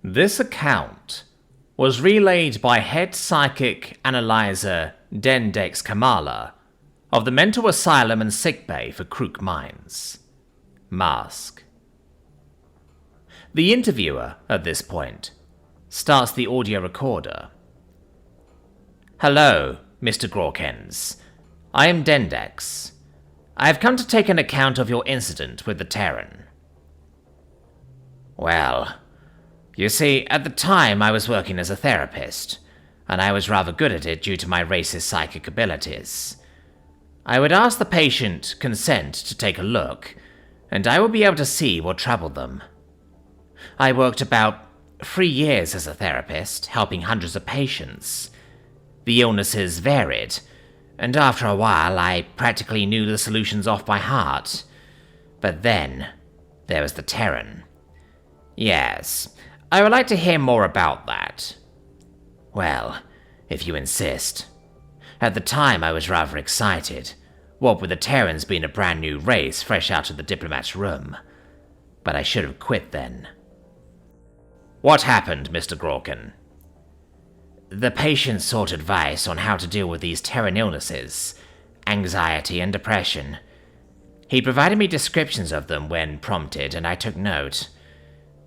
This account was relayed by head psychic analyzer Dendex Kamala of the Mental Asylum and Sickbay for Crook Mines. Mask. The interviewer, at this point, starts the audio recorder. Hello, Mr. Grawkens. I am Dendex. I have come to take an account of your incident with the Terran. Well, you see, at the time I was working as a therapist, and I was rather good at it due to my racist psychic abilities. I would ask the patient consent to take a look, and I would be able to see what troubled them. I worked about 3 years as a therapist, helping hundreds of patients. The illnesses varied, and after a while I practically knew the solutions off by heart. But then, there was the Terran. Yes, I would like to hear more about that. Well, if you insist. At the time I was rather excited, what with the Terrans being a brand new race fresh out of the diplomat's room. But I should have quit then. What happened, Mr. Grawken? The patient sought advice on how to deal with these Terran illnesses, anxiety and depression. He provided me descriptions of them when prompted, and I took note.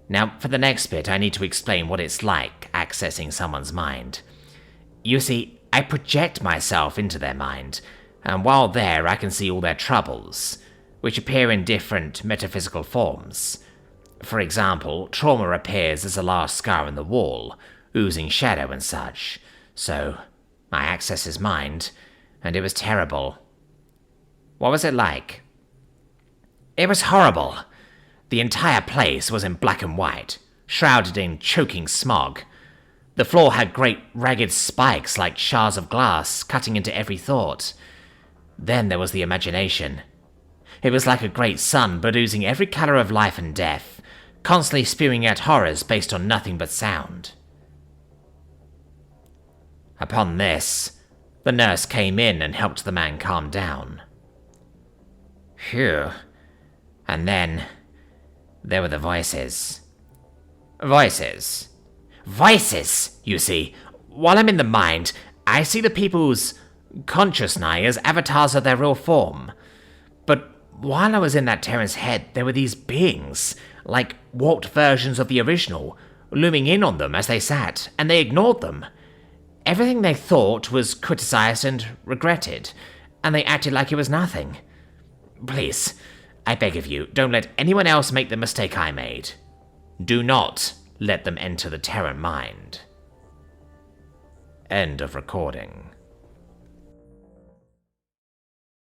Now, for the next bit, I need to explain what it's like accessing someone's mind. You see, I project myself into their mind, and while there I can see all their troubles, which appear in different metaphysical forms. For example, trauma appears as a large scar in the wall, oozing shadow and such, so I access his mind, and it was terrible. What was it like? It was horrible. The entire place was in black and white, shrouded in choking smog. The floor had great ragged spikes like shards of glass cutting into every thought. Then there was the imagination. It was like a great sun, but oozing every color of life and death, constantly spewing out horrors based on nothing but sound. Upon this, the nurse came in and helped the man calm down. Phew. And then there were the voices. Voices, you see. While I'm in the mind, I see the people's consciousness as avatars of their real form. But while I was in that Terran's head, there were these beings, like warped versions of the original, looming in on them as they sat, and they ignored them. Everything they thought was criticized and regretted, and they acted like it was nothing. Please, I beg of you, don't let anyone else make the mistake I made. Do not let them enter the Terran mind. End of recording.